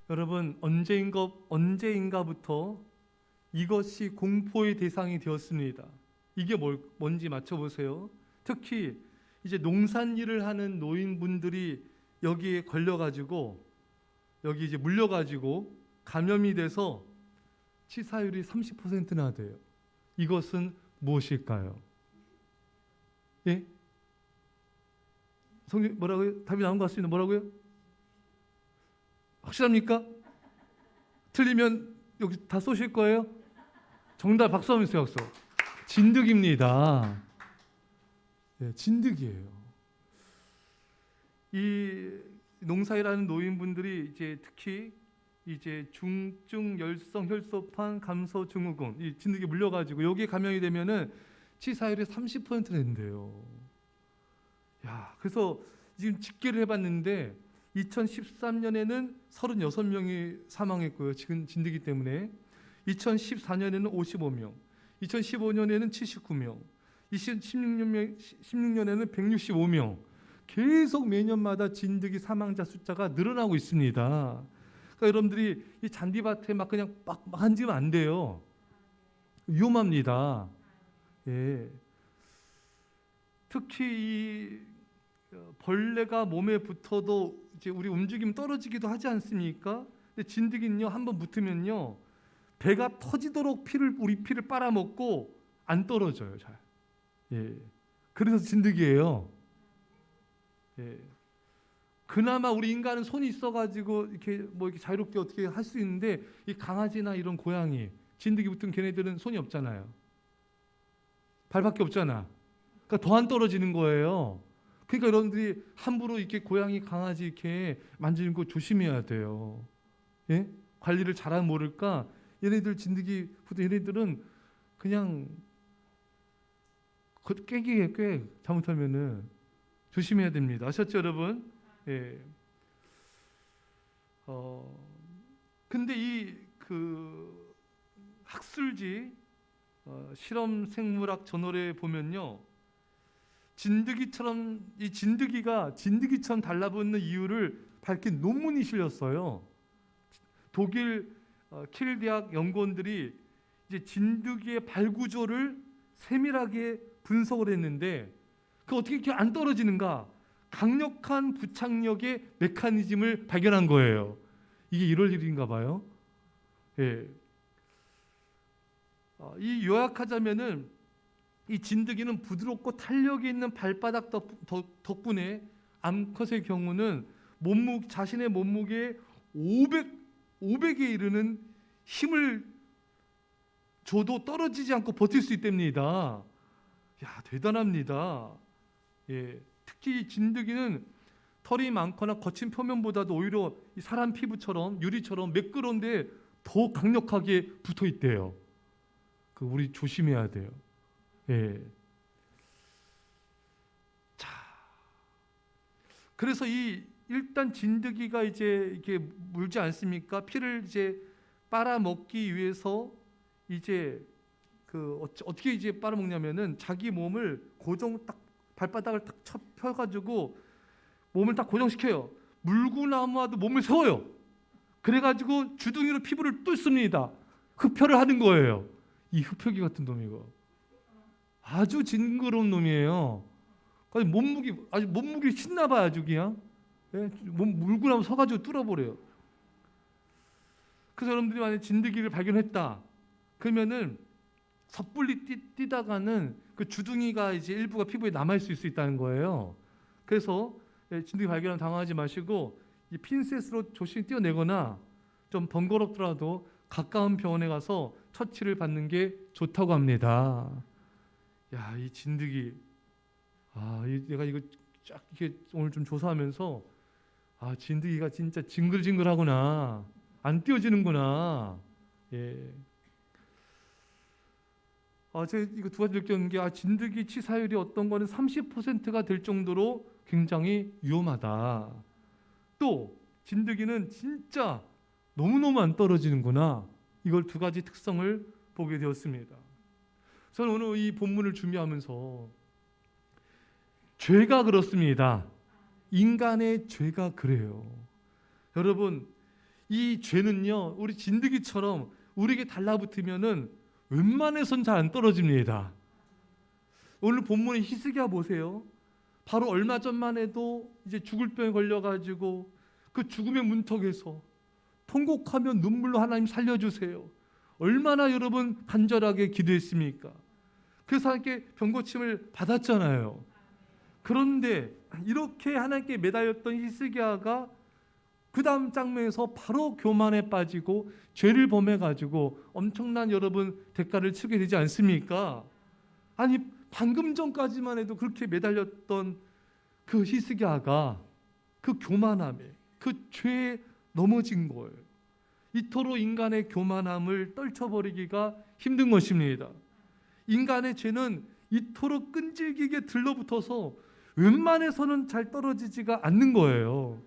여러분, 언제인가부터 이것이 공포의 대상이 되었습니다. 이게 뭔지 맞춰보세요. 특히 이제 농산일을 하는 노인분들이 여기에 걸려가지고, 여기 이제 물려가지고 감염이 돼서 치사율이 30%나 돼요. 이것은 무엇일까요? 예? 성경 뭐라고요? 답이 나온 것 같습니다. 뭐라고요? 확실합니까? 틀리면 여기 다 쏘실 거예요? 정답 박수 한번 주세요. 박수. 진드기입니다. 예, 진드기예요. 이 농사일하는 노인분들이 이제 특히 이제 중증 열성 혈소판 감소 증후군 이 진드기 물려가지고 여기에 감염이 되면은 치사율이 30% 된대요. 야, 그래서 지금 집계를 해봤는데 2013년에는 36명이 사망했고요. 지금 진드기 때문에 2014년에는 55명, 2015년에는 79명, 2016년에는 165명. 계속 매년마다 진드기 사망자 숫자가 늘어나고 있습니다. 그러니까 여러분들이 이 잔디밭에 막 그냥 막 앉으면 안 돼요. 위험합니다. 예. 특히 이 벌레가 몸에 붙어도 이제 우리 움직이면 떨어지기도 하지 않습니까? 근데 진드기는요, 한번 붙으면요, 배가 터지도록 우리 피를 빨아먹고 안 떨어져요, 잘. 예. 그래서 진드기예요. 예. 그나마 우리 인간은 손이 있어가지고 이렇게 뭐 이렇게 자유롭게 어떻게 할 수 있는데 이 강아지나 이런 고양이, 진드기 붙은 걔네들은 손이 없잖아요. 발밖에 없잖아. 그러니까 더 안 떨어지는 거예요. 그러니까 여러분들이 함부로 이렇게 고양이, 강아지 이렇게 만지는 거 조심해야 돼요. 예? 관리를 잘하면 모를까? 얘네들 진드기 붙은 얘네들은 그냥 깨기에 꽤 잘못하면은 조심해야 됩니다. 아셨죠, 여러분? 예. 근데 이 학술지 실험 생물학 저널에 보면요, 이 진드기처럼 달라붙는 이유를 밝힌 논문이 실렸어요. 독일 킬 대학 연구원들이 이제 진드기의 발구조를 세밀하게 분석을 했는데 그 어떻게 이렇게 안 떨어지는가? 강력한 부착력의 메커니즘을 발견한 거예요. 이게 이럴 일인가 봐요. 예. 이 요약하자면은 이 진드기는 부드럽고 탄력이 있는 발바닥 덕분에 암컷의 경우는 자신의 몸무게의 500에 이르는 힘을 줘도 떨어지지 않고 버틸 수 있답니다. 야, 대단합니다. 예. 특히 진드기는 털이 많거나 거친 표면보다도 오히려 이 사람 피부처럼 유리처럼 매끄러운데 더 강력하게 붙어 있대요. 우리 조심해야 돼요. 예. 자, 그래서 일단 진드기가 이제 이렇게 물지 않습니까? 피를 이제 빨아먹기 위해서 이제 어떻게 이제 빨아먹냐면은 자기 몸을 발바닥을 딱 펴가지고 몸을 딱 고정시켜요. 물구나무와도 몸을 세워요. 그래가지고 주둥이로 피부를 뚫습니다. 흡혈을 하는 거예요. 이 흡혈귀 같은 놈이고. 아주 징그러운 놈이에요. 몸무게 신나봐요, 아주 그냥. 예? 물구나무 서가지고 뚫어버려요. 그래서 여러분들이 만약에 진드기를 발견했다, 그러면은 섣불리 뛰다가는 그 주둥이가 이제 일부가 피부에 남아있을 수 있다는 거예요. 그래서 진드기 발견하면 당황하지 마시고 이 핀셋으로 조심히 떼어내거나 좀 번거롭더라도 가까운 병원에 가서 처치를 받는 게 좋다고 합니다. 야, 이 진드기, 내가 이거 쫙 이렇게 오늘 좀 조사하면서 진드기가 진짜 징글징글하구나, 안 띄어지는구나. 예. 제가 이거 두 가지 느꼈는 게 진드기 치사율이 어떤 거는 30%가 될 정도로 굉장히 위험하다. 또 진드기는 진짜 너무너무 안 떨어지는구나. 이걸 두 가지 특성을 보게 되었습니다. 저는 오늘 이 본문을 준비하면서 죄가 그렇습니다. 인간의 죄가 그래요. 여러분, 이 죄는요, 우리 진드기처럼 우리에게 달라붙으면은 웬만해선 잘 안 떨어집니다. 오늘 본문의 히스기야 보세요. 바로 얼마 전만 해도 이제 죽을 병에 걸려가지고 그 죽음의 문턱에서 통곡하며 눈물로 하나님 살려주세요. 얼마나 여러분 간절하게 기도했습니까? 그래서 하나님께 병고침을 받았잖아요. 그런데 이렇게 하나님께 매달렸던 히스기야가 그 다음 장면에서 바로 교만에 빠지고 죄를 범해가지고 엄청난 여러분 대가를 치게 되지 않습니까? 아니 방금 전까지만 해도 그렇게 매달렸던 그 히스기야가 그 교만함에 그 죄에 넘어진 거예요. 이토록 인간의 교만함을 떨쳐버리기가 힘든 것입니다. 인간의 죄는 이토록 끈질기게 들러붙어서 웬만해서는 잘 떨어지지가 않는 거예요.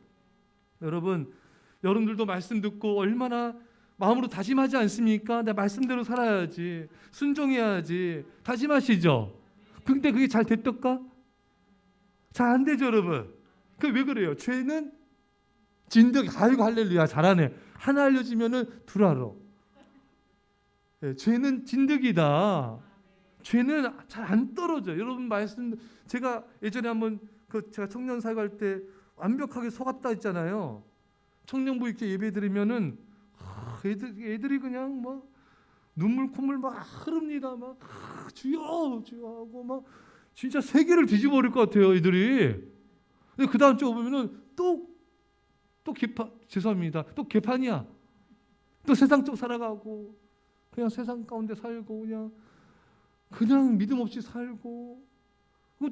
여러분들도 말씀 듣고 얼마나 마음으로 다짐하지 않습니까? 내 말씀대로 살아야지, 순종해야지 다짐하시죠? 근데 그게 잘 됐던가? 잘 안 되죠, 여러분. 그 왜 그래요? 죄는 진득, 아이고 할렐루야 잘하네. 하나 알려지면은 둘 알아. 네, 죄는 진득이다. 죄는 잘 안 떨어져. 여러분 말씀 제가 예전에 한번 제가 청년 사역할 때 완벽하게 속았다 했잖아요. 청년부 이렇게 예배 드리면은 애들이 그냥 막 눈물 콧물 막 흐릅니다. 막 주여 주여 하고 막 진짜 세계를 뒤집어버릴 것 같아요, 애들이. 근데 그 다음 주 오면은 또 개판, 죄송합니다. 또 개판이야. 또 세상 쪽 살아가고 그냥 세상 가운데 살고 그냥 믿음 없이 살고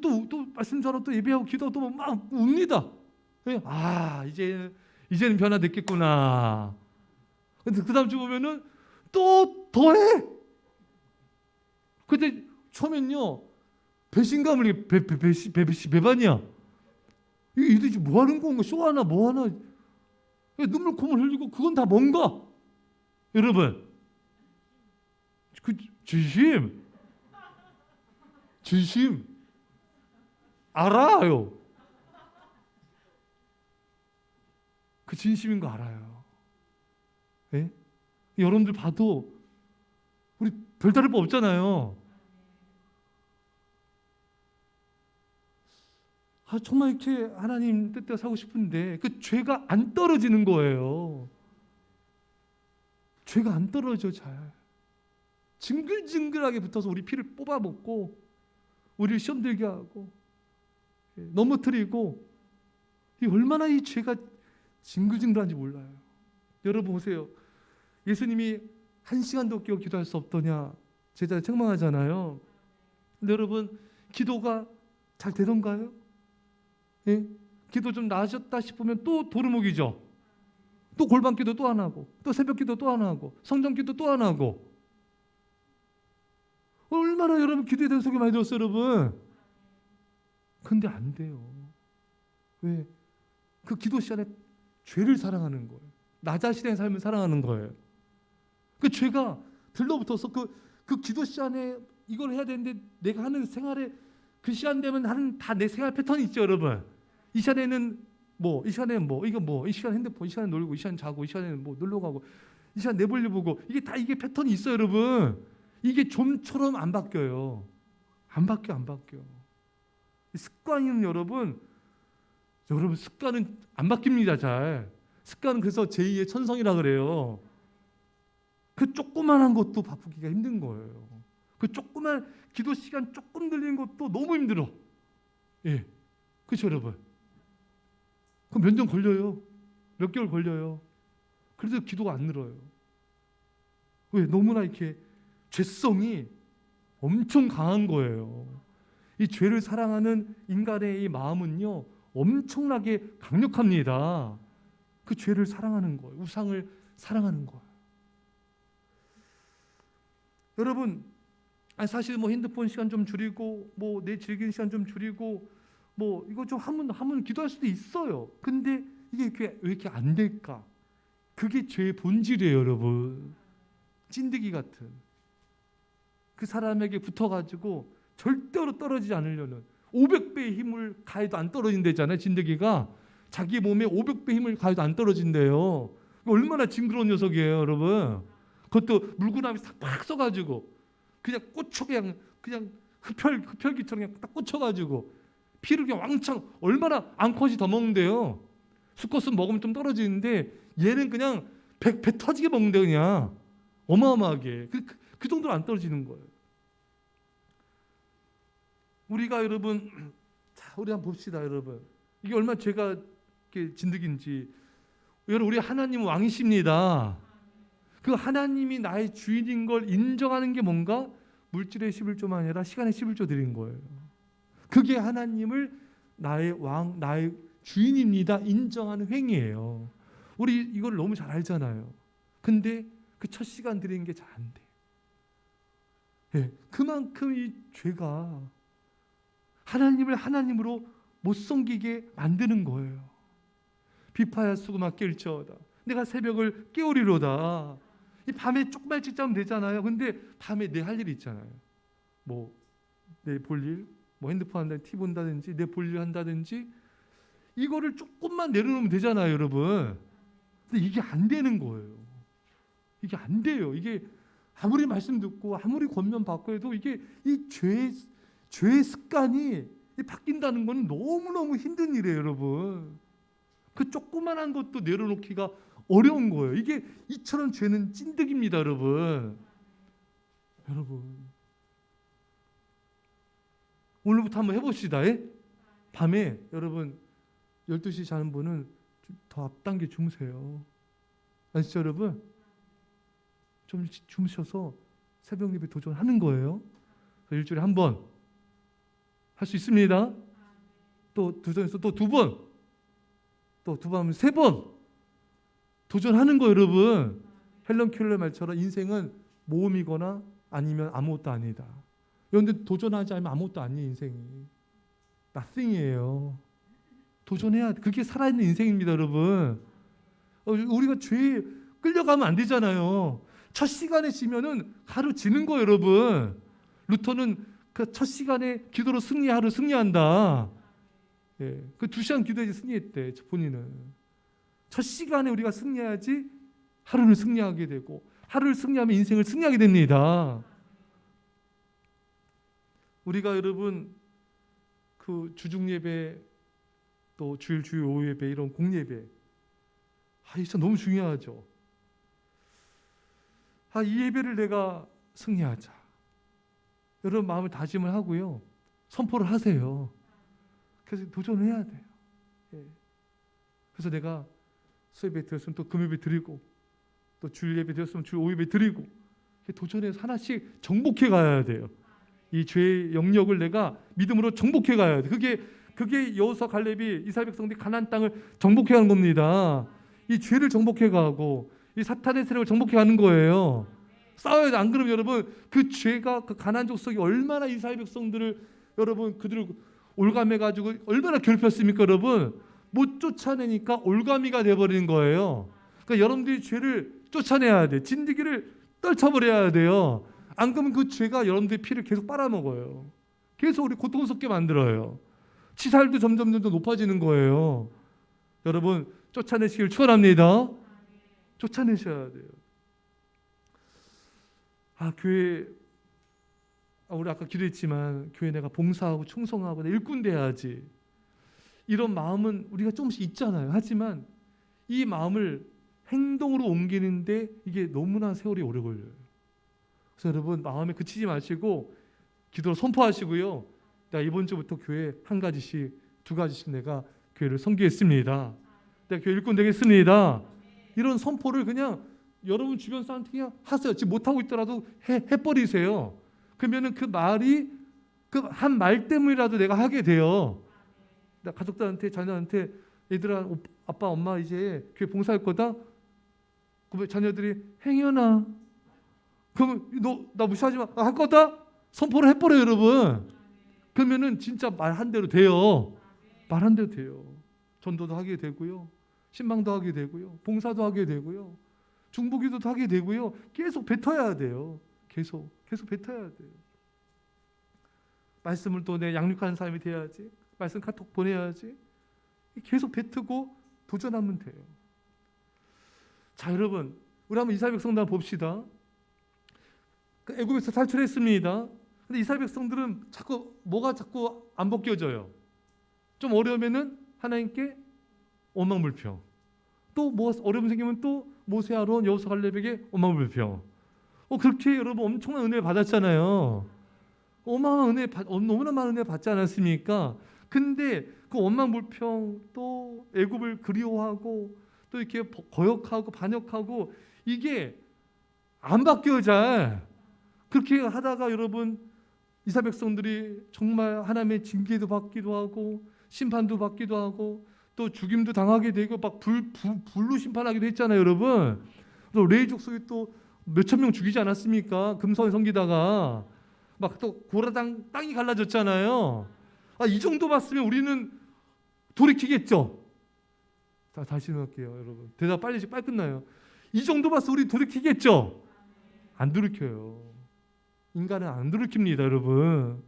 또 말씀 전하고 또 예배하고 기도하고 또 막 웁니다. 아 이제는 변화됐겠구나. 근데 그 다음 주 보면은 또 더해. 근데 처음엔요 배신감을 배반이야. 이들이 뭐 하는 건가? 쇼하나 뭐 하나? 눈물 콧물 흘리고 그건 다 뭔가? 여러분 그 진심 알아요. 그 진심인 거 알아요. 예? 여러분들 봐도 우리 별다를 바 없잖아요. 정말 이렇게 하나님 뜻대로 살고 싶은데 그 죄가 안 떨어지는 거예요. 죄가 안 떨어져 잘. 징글징글하게 붙어서 우리 피를 뽑아먹고 우리를 시험 들게 하고 넘어뜨리고 얼마나 이 죄가 징글징글한지 몰라요. 여러분 보세요. 예수님이 1시간도 깨어 기도할 수 없더냐 제자를 책망하잖아요. 근데 여러분 기도가 잘 되던가요? 예? 기도 좀 나아졌다 싶으면 또 도루묵이죠. 또 골방기도 또 안 하고 또 새벽기도 또 안 하고 성전기도 또 안 하고 얼마나 여러분 기도에 대한 소개 많이 들었어요, 여러분. 근데 안 돼요. 왜? 그 기도 시간에 죄를 사랑하는 거예요. 나 자신의 삶을 사랑하는 거예요. 그 죄가 들러붙어서 그 기도 시간에 이걸 해야 되는데 내가 하는 생활에 그 시간 되면 하는 다 내 생활 패턴이 있죠, 여러분. 이 시간에는 이 시간에는 이 시간 핸드폰, 이 시간에 놀고, 이 시간 자고, 이 시간에는 놀러 가고, 이 시간 내볼일 보고 이게 패턴이 있어요, 여러분. 이게 좀처럼 안 바뀌어요. 안 바뀌어. 습관은 여러분 습관은 안 바뀝니다, 잘. 습관은 그래서 제2의 천성이라 그래요. 그 조그만한 것도 바꾸기가 힘든 거예요. 그 조그만 기도 시간 조금 들리는 것도 너무 힘들어. 예, 그렇죠, 여러분. 그럼 몇 년 걸려요. 몇 개월 걸려요. 그래서 기도가 안 늘어요. 왜? 너무나 이렇게 죄성이 엄청 강한 거예요. 이 죄를 사랑하는 인간의 이 마음은요 엄청나게 강력합니다. 그 죄를 사랑하는 거예요. 우상을 사랑하는 거예요. 여러분 사실 핸드폰 시간 좀 줄이고 내 즐기는 시간 좀 줄이고 이거 좀 하면 기도할 수도 있어요. 근데 이게 왜 이렇게 안 될까? 그게 죄의 본질이에요, 여러분. 찐득이 같은 그 사람에게 붙어가지고 절대로 떨어지지 않으려는 500배의 힘을 가해도 안 떨어진다잖아요. 진드기가 자기 몸에 500배 힘을 가해도 안 떨어진대요. 얼마나 징그러운 녀석이에요, 여러분. 그것도 물구나무 팍 써가지고 그냥 꽂혀 그냥 흡혈귀처럼 그냥 딱 꽂혀가지고 피를 그냥 왕창 얼마나 암컷이 더 먹는데요. 수컷은 먹으면 좀 떨어지는데 얘는 그냥 배 터지게 먹는데 그냥 어마어마하게 그 정도로 안 떨어지는 거예요. 우리가 여러분, 자 우리 한번 봅시다, 여러분. 이게 얼마나 죄가 진득인지. 여러분, 우리 하나님 왕이십니다. 그 하나님이 나의 주인인 걸 인정하는 게 뭔가 물질의 11조만 아니라 시간의 11조 드린 거예요. 그게 하나님을 나의 왕, 나의 주인입니다 인정하는 행위예요. 우리 이걸 너무 잘 알잖아요. 근데 그 첫 시간 드리는 게 잘 안 돼. 네, 그만큼 이 죄가 하나님을 하나님으로 못 섬기게 만드는 거예요. 비파야수고 막 깰지어다. 내가 새벽을 깨우리로다. 이 밤에 조금만 일찍 자면 되잖아요. 근데 밤에 내 할 일이 있잖아요. 뭐 내 볼 일, 뭐 핸드폰 한다든지 TV 본다든지 내 볼 일 한다든지 이거를 조금만 내려놓으면 되잖아요, 여러분. 근데 이게 안 되는 거예요. 이게 안 돼요. 이게 아무리 말씀 듣고 아무리 권면 받고 해도 이게 이 죄의 습관이 바뀐다는 건 너무너무 힘든 일이에요, 여러분. 그 조그만한 것도 내려놓기가 어려운 거예요. 이게 이처럼 죄는 찐득입니다, 여러분. 여러분, 오늘부터 한번 해봅시다. 밤에 여러분 12시 자는 분은 더 앞당겨 주무세요. 아시죠, 여러분? 좀 주무셔서 새벽 예배 도전하는 거예요. 일주일에 한 번 할 수 있습니다. 또 도전해서 또 두 번, 또 두 번 하면 세 번 도전하는 거, 여러분. 헬런 켈러 말처럼 인생은 모험이거나 아니면 아무것도 아니다. 그런데 도전하지 않으면 아무것도 아니에요. 인생이 nothing이에요. 도전해야 돼. 그게 살아있는 인생입니다, 여러분. 우리가 죄에 끌려가면 안 되잖아요. 첫 시간에 지면은 하루 지는 거예요, 여러분. 루터는 그 첫 시간에 기도로 승리한다. 예, 그 2시간 기도해야지 승리했대, 본인은. 첫 시간에 우리가 승리해야지 하루를 승리하게 되고, 하루를 승리하면 인생을 승리하게 됩니다. 우리가 여러분 그 주중 예배 또 주일 오후 예배 이런 공예배, 이게 진짜 너무 중요하죠. 이 예배를 내가 승리하자. 여러분 마음을 다짐을 하고요, 선포를 하세요. 그래서 도전해야 돼요. 예. 그래서 내가 수예배 드렸으면 또 금예배 드리고, 또 주일 예배 드렸으면 주일 오후 예배 드리고, 도전해서 하나씩 정복해 가야 돼요. 이 죄의 영역을 내가 믿음으로 정복해 가야 돼. 그게 여호수아 갈렙이 이스라엘 백성들이 가나안 땅을 정복해 가는 겁니다. 이 죄를 정복해 가고 이 사탄의 세력을 정복해 가는 거예요. 싸워야 돼. 안 그러면 여러분 그 죄가 그 가나안 족속이 얼마나 이스라엘 백성들을 여러분 그들을 올감해 가지고 얼마나 괴롭혔습니까, 여러분? 못 쫓아내니까 올가미가 돼 버리는 거예요. 그러니까 여러분들이 죄를 쫓아내야 돼. 진드기를 떨쳐버려야 돼요. 안 그러면 그 죄가 여러분들의 피를 계속 빨아먹어요. 계속 우리 고통스럽게 만들어요. 치살도 점점 높아지는 거예요. 여러분 쫓아내시길 축원합니다. 쫓아내셔야 돼요. 교회, 우리 아까 기도했지만 교회 내가 봉사하고 충성하고 내 일꾼 돼야지, 이런 마음은 우리가 조금씩 있잖아요. 하지만 이 마음을 행동으로 옮기는데 이게 너무나 세월이 오래 걸려요. 그래서 여러분 마음에 그치지 마시고 기도로 선포하시고요. 내가 이번 주부터 교회 한 가지씩, 두 가지씩 내가 교회를 섬기겠습니다. 내가 교회 일꾼 되겠습니다. 이런 선포를 그냥 여러분 주변 사람한테 그냥 하세요. 지금 못하고 있더라도 해버리세요. 그러면은 그 말이 그 한 말 때문이라도 내가 하게 돼요. 나 가족들한테, 자녀한테, 얘들아, 아빠, 엄마 이제 교회 봉사할 거다. 그러면 자녀들이 행여나, 그러면 너 나 무시하지 마. 할 거다. 선포를 해버려요, 여러분. 그러면은 진짜 말 한 대로 돼요. 말 한 대로 돼요. 전도도 하게 되고요, 신방도 하게 되고요, 봉사도 하게 되고요, 중보기도도 하게 되고요. 계속 뱉어야 돼요. 계속 뱉어야 돼요. 말씀을 또 내 양육하는 사람이 돼야지. 말씀 카톡 보내야지. 계속 뱉고 도전하면 돼요. 자, 여러분, 우리 한번 이스라엘 백성들 한번 봅시다. 그 애굽에서 탈출했습니다. 근데 이스라엘 백성들은 뭐가 자꾸 안 벗겨져요. 좀 어려우면은 하나님께 원망불평. 또 뭐 어려움 생기면 또 모세, 아론, 여호수아, 갈렙에게 원망불평. 그렇게 여러분 엄청난 은혜 받았잖아요. 어마어마한 은혜, 너무나 많은 은혜 받지 않았습니까? 근데 그 원망불평, 또 애굽을 그리워하고 또 이렇게 거역하고 반역하고 이게 안 바뀌어요. 잘 그렇게 하다가 여러분 이스라엘 백성들이 정말 하나님의 징계도 받기도 하고 심판도 받기도 하고 또 죽임도 당하게 되고 막 불로 심판하기도 했잖아요, 여러분. 또 레위 족속이 또 몇천 명 죽이지 않았습니까? 금성에 섬기다가 막 또 고라당 땅이 갈라졌잖아요. 이 정도 봤으면 우리는 돌이키겠죠. 다시 넣을게요, 여러분. 대답 빨리 끝나요. 이 정도 봤으면 우리 돌이키겠죠. 안 돌이켜요. 인간은 안 돌이킵니다, 여러분.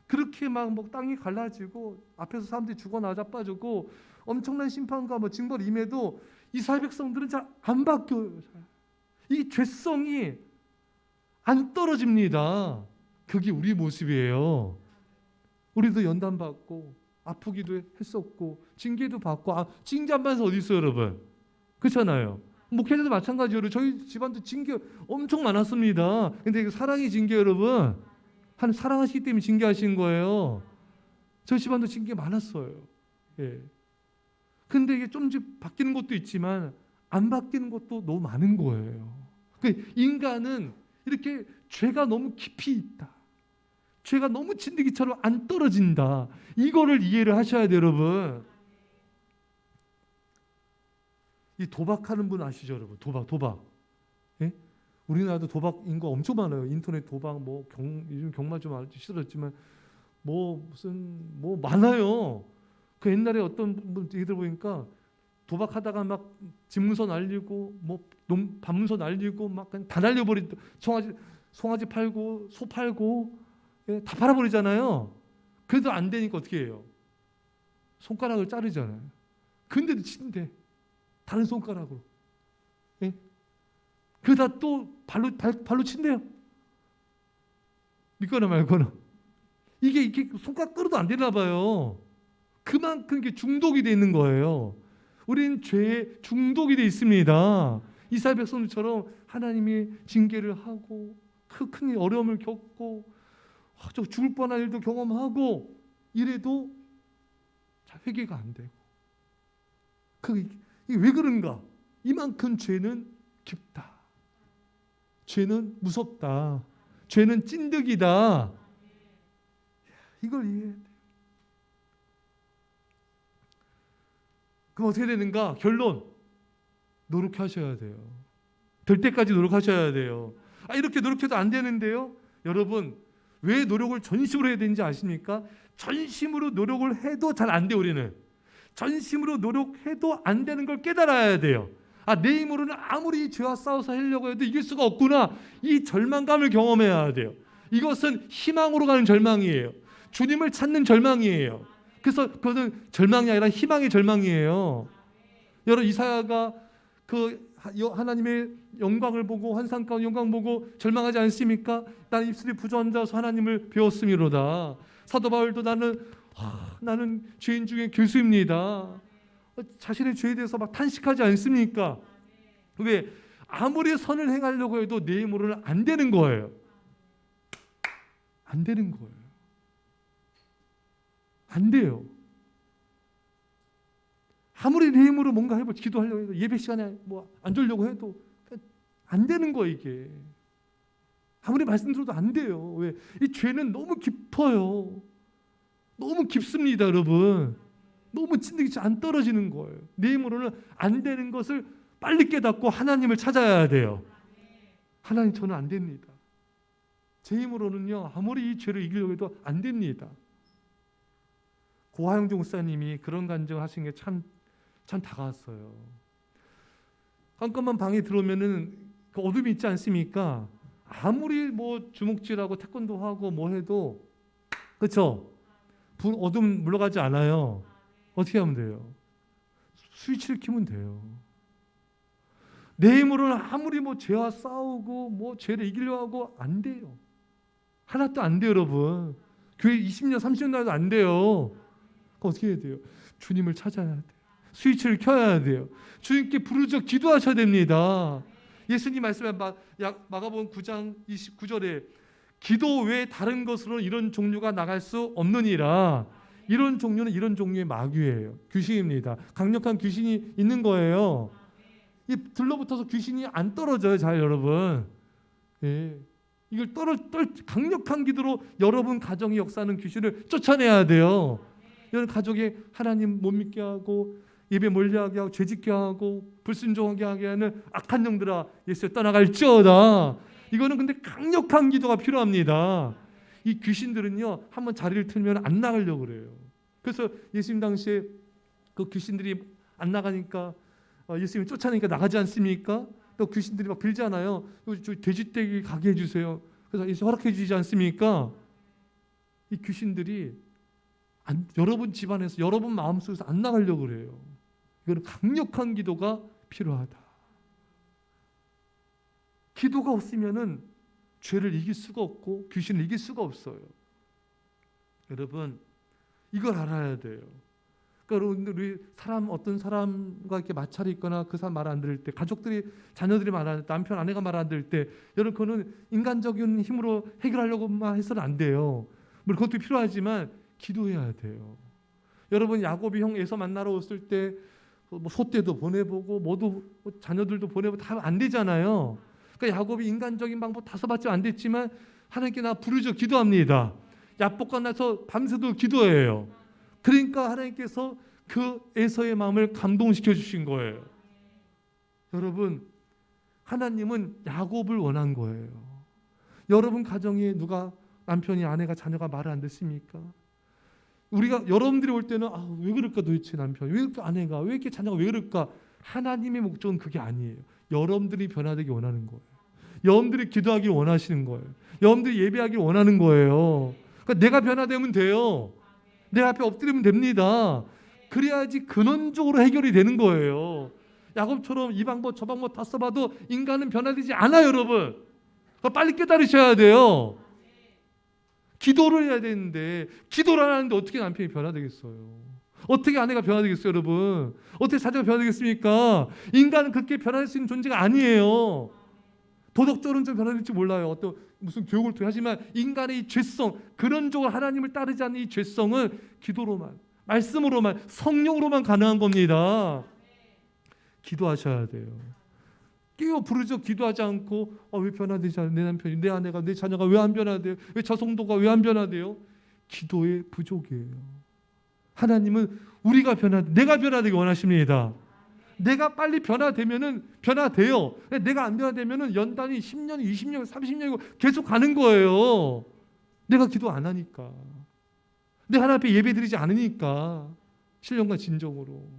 그렇게 막 땅이 갈라지고 앞에서 사람들이 죽어나 자빠지고 엄청난 심판과 징벌 임해도 이스라엘 백성들은 잘 안 바뀌어요. 이 죄성이 안 떨어집니다. 그게 우리 모습이에요. 우리도 연단받고 아프기도 했었고 징계도 받고 징계 안 받아서 어디 있어요, 여러분? 그렇잖아요. 목회자도 마찬가지로 저희 집안도 징계 엄청 많았습니다. 근데 이게 사랑이 징계, 여러분. 사랑하시기 때문에 징계하신 거예요. 저희 집안도 징계 많았어요. 예. 근데 이게 좀씩 바뀌는 것도 있지만 안 바뀌는 것도 너무 많은 거예요. 인간은 이렇게 죄가 너무 깊이 있다. 죄가 너무 진드기처럼 안 떨어진다. 이거를 이해를 하셔야 돼요, 여러분. 이 도박하는 분 아시죠, 여러분? 도박. 예? 우리나라도 도박 인구 엄청 많아요. 인터넷 도박, 요즘 경마 좀 알지 싫었지만, 많아요. 그 옛날에 어떤 분 얘기들 보니까 도박하다가 막 집문서 날리고, 반문서 날리고, 막 그냥 다 날려버린다. 송아지 팔고, 소 팔고, 예? 다 팔아버리잖아요. 그래도 안 되니까 어떻게 해요? 손가락을 자르잖아요. 근데도 친대. 다른 손가락으로. 예? 그러다 또 발로 친대요. 믿거나 말거나. 이게 손가락 끌어도 안 되나 봐요. 그만큼 이게 중독이 돼 있는 거예요. 우리는 죄에 중독이 돼 있습니다. 이스라엘 백성들처럼 하나님이 징계를 하고 큰 어려움을 겪고 죽을 뻔한 일도 경험하고 이래도 회개가 안 되고. 이게 왜 그런가? 이만큼 죄는 깊다. 죄는 무섭다. 죄는 찐득이다. 이걸 이해해야 돼요. 그럼 어떻게 되는가? 결론. 노력하셔야 돼요. 될 때까지 노력하셔야 돼요. 이렇게 노력해도 안 되는데요. 여러분, 왜 노력을 전심으로 해야 되는지 아십니까? 전심으로 노력을 해도 잘 안 돼요, 우리는. 전심으로 노력해도 안 되는 걸 깨달아야 돼요. 내 힘으로는 아무리 죄와 싸워서 하려고 해도 이길 수가 없구나. 이 절망감을 경험해야 돼요. 이것은 희망으로 가는 절망이에요. 주님을 찾는 절망이에요. 그래서 그것은 절망이 아니라 희망의 절망이에요. 여러분, 이사야가 하나님의 영광을 보고 환상 가운데 영광 보고 절망하지 않습니까? 나는 입술이 부조한자서 하나님을 배웠음이로다. 사도 바울도 나는 죄인 중에 교수입니다. 자신의 죄에 대해서 막 탄식하지 않습니까? 왜? 아무리 선을 행하려고 해도 내 힘으로는 안 되는 거예요. 안 되는 거예요. 안 돼요. 아무리 내 힘으로 뭔가 기도하려고 해도 예배 시간에 안 졸려고 해도 안 되는 거예요, 이게. 아무리 말씀드려도 안 돼요. 왜? 이 죄는 너무 깊어요. 너무 깊습니다, 여러분. 너무 진득이 안 떨어지는 거예요. 내 힘으로는 안 되는 것을 빨리 깨닫고 하나님을 찾아야 돼요. 하나님, 저는 안 됩니다. 제 힘으로는요, 아무리 이 죄를 이기려고 해도 안 됩니다. 고하영종 목사님이 그런 간증하신 게 참 다가왔어요. 깜깜한 방에 들어오면은 그 어둠이 있지 않습니까? 아무리 주먹질하고 태권도 하고 해도, 그렇죠? 어둠 물러가지 않아요. 어떻게 하면 돼요? 스위치를 켜면 돼요. 내 힘으로는 아무리 죄와 싸우고 죄를 이기려고 하고 안 돼요. 하나도 안 돼요, 여러분. 교회 20년, 30년 다녀도 안 돼요. 그럼 어떻게 해야 돼요? 주님을 찾아야 돼요. 스위치를 켜야 돼요. 주님께 부르짖어 기도하셔야 됩니다. 예수님 말씀에 마가복음 9장 29절에 기도 외에 다른 것으로 이런 종류가 나갈 수 없느니라. 이런 종류는 이런 종류의 마귀예요. 귀신입니다. 강력한 귀신이 있는 거예요. 이 들러붙어서 귀신이 안 떨어져요, 잘 여러분. 예. 이걸 강력한 기도로 여러분 가정의 역사하는 귀신을 쫓아내야 돼요. 이런 가족이 하나님 못 믿게 하고 예배 멀리하게 하고 죄짓게 하고 불순종하게 하게 하는 악한 영들아 예수에 떠나갈지어다. 이거는 근데 강력한 기도가 필요합니다. 이 귀신들은요 한번 자리를 틀면 안 나가려고 그래요. 그래서 예수님 당시에 그 귀신들이 안 나가니까 예수님이 쫓아내니까 나가지 않습니까? 또 귀신들이 막 빌잖아요. 돼지떼기 가게 해주세요. 그래서 예수 허락해 주지 않습니까? 이 귀신들이 여러분 집안에서 여러분 마음속에서 안 나가려고 그래요. 이거는 강력한 기도가 필요하다. 기도가 없으면은 죄를 이길 수가 없고 귀신을 이길 수가 없어요. 여러분 이걸 알아야 돼요. 그러니까 우리 어떤 사람과 이렇게 마찰이 있거나 그 사람 말 안 들을 때, 가족들이 자녀들이 말 안, 남편 아내가 말 안 들을 때, 여러분 그거는 인간적인 힘으로 해결하려고만 해서는 안 돼요. 물론 그것도 필요하지만 기도해야 돼요. 여러분 야곱이 형 에서 만나러 왔을 때 소떼도 보내보고 모두 자녀들도 보내보고 다 안 되잖아요. 그러니까 야곱이 인간적인 방법 다 써봤지만 안 됐지만 하나님께 나 부르짖어 기도합니다. 야복과 나서 밤새도 기도해요. 그러니까 하나님께서 그 에서의 마음을 감동시켜 주신 거예요. 여러분 하나님은 야곱을 원한 거예요. 여러분 가정에 누가 남편이 아내가 자녀가 말을 안 듣습니까? 우리가 여러분들이 올 때는 왜 그럴까 도대체 남편 왜 이렇게 아내가 왜 이렇게 자녀가 왜 그럴까? 하나님의 목적은 그게 아니에요. 여러분들이 변화되기 원하는 거예요. 여러분들이 기도하기 원하시는 거예요. 여러분들이 예배하기 원하는 거예요. 그러니까 내가 변화되면 돼요. 내 앞에 엎드리면 됩니다. 그래야지 근원적으로 해결이 되는 거예요. 야곱처럼 이 방법 저 방법 다 써봐도 인간은 변화되지 않아요, 여러분. 그러니까 빨리 깨달으셔야 돼요. 기도를 해야 되는데 기도를 안 하는데 어떻게 남편이 변화되겠어요? 어떻게 아내가 변화되겠어요, 여러분? 어떻게 자녀가 변화되겠습니까? 인간은 그렇게 변화될 수 있는 존재가 아니에요. 도덕적으로는 좀 변화될지 몰라요. 어떤 무슨 교육을 통해 하지만 인간의 이 죄성, 근원적으로 하나님을 따르지 않는 이 죄성은 기도로만, 말씀으로만, 성령으로만 가능한 겁니다. 기도하셔야 돼요. 깨어 부르짖어 기도하지 않고 왜 변화되지 않아요? 내 남편이, 내 아내가, 내 자녀가 왜 안 변화돼요? 왜 저 성도가 왜 안 변화돼요? 기도의 부족이에요. 하나님은 우리가 내가 변화되기 원하십니다. 내가 빨리 변화되면은 변화돼요. 내가 안 변화되면은 연단이 10년, 20년, 30년이고 계속 가는 거예요. 내가 기도 안 하니까. 내가 하나님 앞에 예배드리지 않으니까. 신령과 진정으로.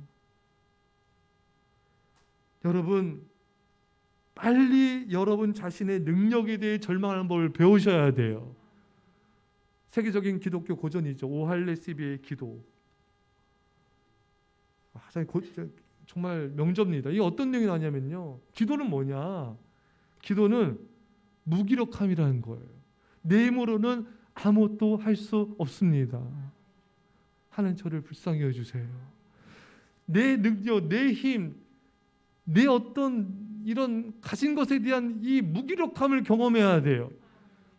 여러분 빨리 여러분 자신의 능력에 대해 절망하는 법을 배우셔야 돼요. 세계적인 기독교 고전이죠. 오할레시비의 기도. 정말 명저입니다. 이게 어떤 내용이 나냐면요. 기도는 뭐냐? 기도는 무기력함이라는 거예요. 내 힘으로는 아무것도 할 수 없습니다. 하나님 저를 불쌍히 여주세요. 내 능력, 내 힘, 내 어떤 이런 가진 것에 대한 이 무기력함을 경험해야 돼요.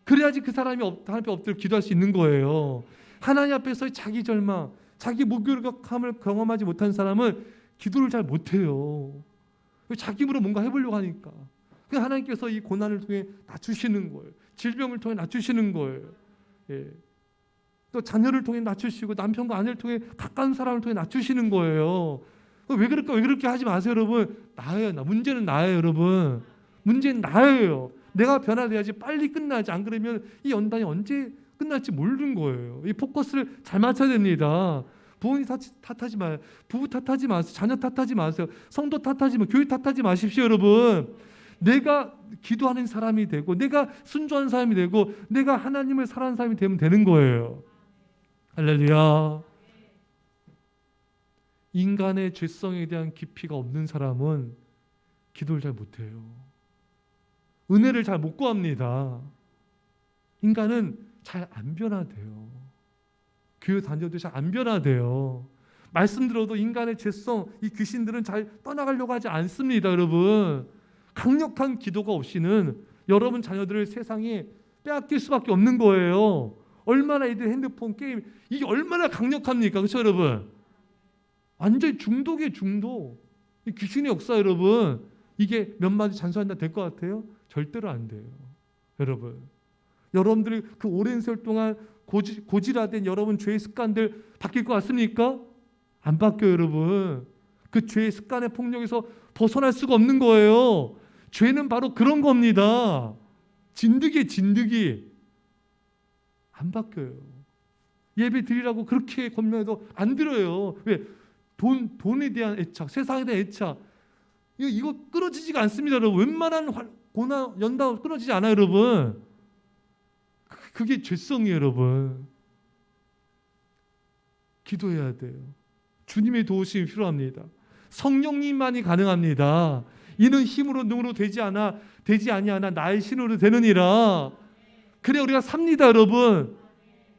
그래야지 그 사람이 하나님 앞에 엎드려 기도할 수 있는 거예요. 하나님 앞에서 자기 절망, 자기 무기력함을 경험하지 못한 사람은 기도를 잘 못해요. 자기 힘으로 뭔가 해보려고 하니까. 하나님께서 이 고난을 통해 낮추시는 거예요. 질병을 통해 낮추시는 거예요. 예. 또 자녀를 통해 낮추시고 남편과 아내를 통해 가까운 사람을 통해 낮추시는 거예요. 왜 그럴까? 왜 그렇게 하지 마세요, 여러분. 나예요. 문제는 나예요, 여러분. 문제는 나예요. 내가 변화돼야지 빨리 끝나지. 안 그러면 이 연단이 언제 끝날지 모르는 거예요. 이 포커스를 잘 맞춰야 됩니다. 부모님 탓하지 마요. 부부 탓하지 마세요. 자녀 탓하지 마세요. 성도 탓하지 마세요. 교회 탓하지 마십시오, 여러분. 내가 기도하는 사람이 되고 내가 순종하는 사람이 되고 내가 하나님을 사랑하는 사람이 되면 되는 거예요. 할렐루야. 인간의 죄성에 대한 깊이가 없는 사람은 기도를 잘 못해요. 은혜를 잘 못 구합니다. 인간은 잘 안 변화돼요. 교회 다녀도 잘 안 변화돼요. 말씀 들어도 인간의 죄성, 이 귀신들은 잘 떠나가려고 하지 않습니다. 여러분, 강력한 기도가 없이는 여러분 자녀들을 세상에 빼앗길 수밖에 없는 거예요. 얼마나 애들 핸드폰 게임 이게 얼마나 강력합니까? 그렇죠 여러분? 완전히 중독이에요. 중독. 귀신의 역사 여러분, 이게 몇 마디 잔소리한다 될 것 같아요? 절대로 안 돼요. 여러분, 여러분들이 그 오랜 세월 동안 고질화된 여러분 죄의 습관들 바뀔 것 같습니까? 안 바뀌어요. 여러분, 그 죄의 습관의 폭력에서 벗어날 수가 없는 거예요. 죄는 바로 그런 겁니다. 진드기에 진드기. 안 바뀌어요. 예배 드리라고 그렇게 권면해도 안 들어요. 왜? 돈에 대한 애착, 세상에 대한 애착, 이거 끊어지지가 않습니다. 여러분, 웬만한 고난 연다 끊어지지 않아요. 여러분, 그게 죄성이에요. 여러분, 기도해야 돼요. 주님의 도우심이 필요합니다. 성령님만이 가능합니다. 이는 힘으로 능으로 되지 아니하나 나의 신으로 되느니라. 그래 우리가 삽니다. 여러분,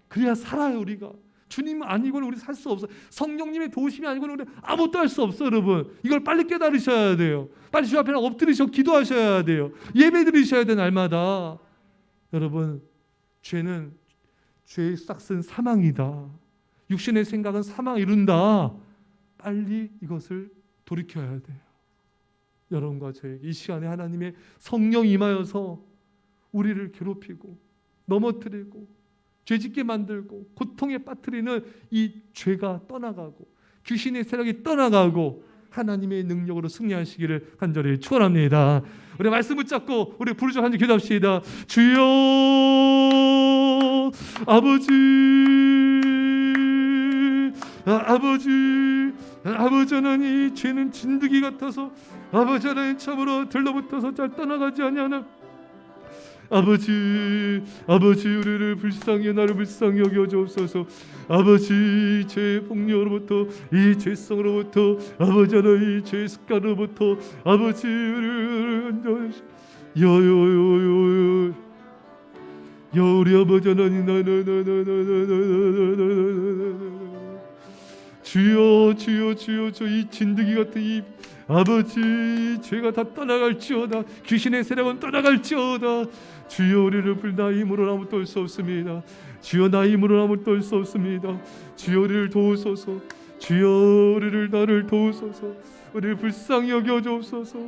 그래야 살아요. 우리가 주님 아니고는 우리 살 수 없어요. 성령님의 도우심이 아니고는 우리 아무것도 할 수 없어요. 여러분, 이걸 빨리 깨달으셔야 돼요. 빨리 주 앞에 엎드리셔 기도하셔야 돼요. 예배 드리셔야 돼요. 날마다. 여러분, 죄는 죄의 싹은 사망이다. 육신의 생각은 사망 이룬다. 빨리 이것을 돌이켜야 돼요. 여러분과 저에게 이 시간에 하나님의 성령 임하여서 우리를 괴롭히고 넘어뜨리고 죄짓게 만들고 고통에 빠뜨리는 이 죄가 떠나가고 귀신의 세력이 떠나가고 하나님의 능력으로 승리하시기를 간절히 축원합니다. 우리 말씀 붙잡고 우리 부르짖어 한번 기도합시다. 주여 아버지, 아버지 하나님, 죄는 진드기 같아서 아버지 하나님 참으로 들러붙어서 잘 떠나가지 아니하나. 아버지 우리를 불쌍히 나를 불쌍히 여겨주옵소서. 아버지, 죄의 폭력으로부터 이 죄성으로부터 아버지 하나님 죄의 습관으로부터 아버지 우리를 우리 아버지 하나님 주여 저 이 진드기 같은 이 아버지 죄가 다 떠나갈지어다. 귀신의 세력은 떠나갈지어다. 주여 우리를 불나 힘으로 아무것도 할 수 없습니다. 주여 나 힘으로 아무것도 할 수 없습니다. 주여 우리를 도우소서. 주여 우리를 나를 도우소서. 우리를 불쌍히 여겨주옵소서.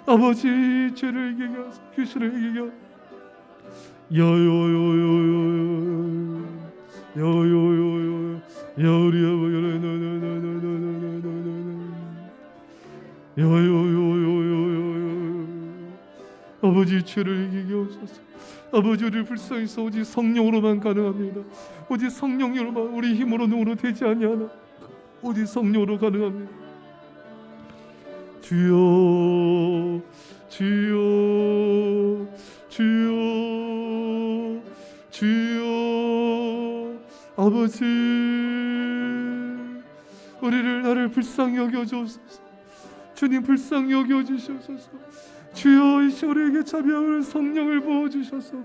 아버지 죄를 이기게 하소서. 귀신을 이기게 하소서. 우리 아버지 죄를 이기게 하소서. 아버지 우리를 불쌍히 써 오직 성령으로만 가능합니다. 오직 성령으로만, 우리 힘으로 능으로 되지 아니하나. 오직 성령으로 가능합니다. 주여 아버지 우리를 나를 불쌍히 여겨주옵소서. 주님 불쌍히 여겨주시옵소서. 주여 이 우리에게 자비하는 성령을 부어주셔서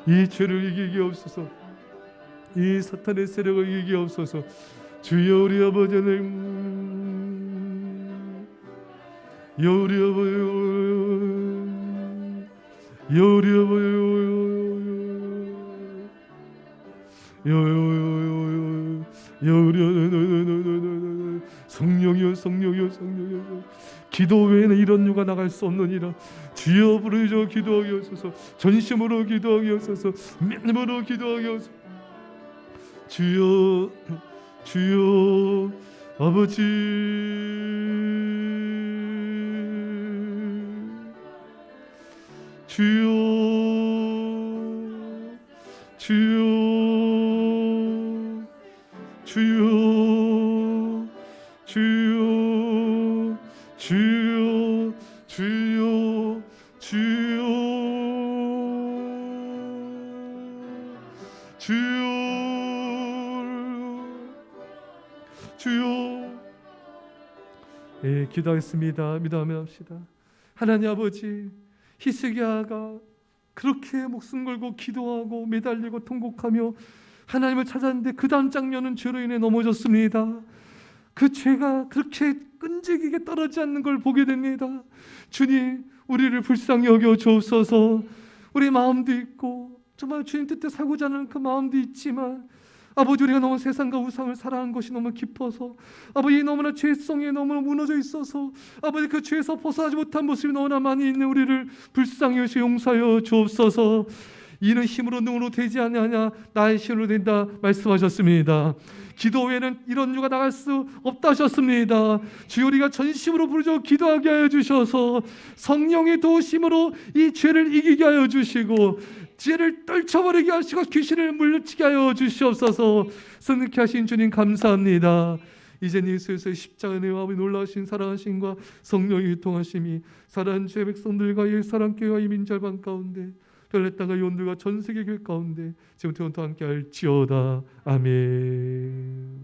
이 죄를 이기게 없소서. 이 사탄의 세력을 이기게 없소서. 주여 우리 아버지는 우리 성령이여 기도 외에는 이런 유가 나갈 수 없느니라. 주여 부르짖어 기도하게 하소서. 전심으로 기도하게 하소서. 믿음으로 기도하게 하소서. 주여 아버지 주여 기도하겠습니다. 믿어하며 합시다. 하나님 아버지, 히스기야가 그렇게 목숨 걸고 기도하고 매달리고 통곡하며 하나님을 찾았는데 그 다음 장면은 죄로 인해 넘어졌습니다. 그 죄가 그렇게 끈질기게 떨어지지 않는 걸 보게 됩니다. 주님, 우리를 불쌍히 여겨 주옵소서. 우리 마음도 있고 정말 주님 뜻대로 살고자 하는 그 마음도 있지만 아버지, 우리가 너무 세상과 우상을 사랑한 것이 너무 깊어서 아버지, 너무나 죄성에 너무나 무너져 있어서 아버지, 그 죄에서 벗어나지 못한 모습이 너무나 많이 있는 우리를 불쌍히 여기시고 용서하여 주옵소서. 이는 힘으로 능으로 되지 아니하냐, 나의 힘으로 된다 말씀하셨습니다. 기도 외에는 이런 유가 나갈 수 없다 하셨습니다. 주여, 우리가 전심으로 부르짖어 기도하게 하여 주셔서 성령의 도우심으로 이 죄를 이기게 하여 주시고 죄를 떨쳐버리게 하시고 귀신을 물리치게 하여 주시옵소서. 성령케 하신 주님 감사합니다. 이제 예수의 십자가 은혜와 놀라우신 사랑하심과 성령의 유통하심이 사랑하는 주의 백성들과 이 사랑교회와 이 민절반 가운데 별내 땅과 연들과 전 세계 교회 가운데 지금부터 함께 할지어다. 아멘.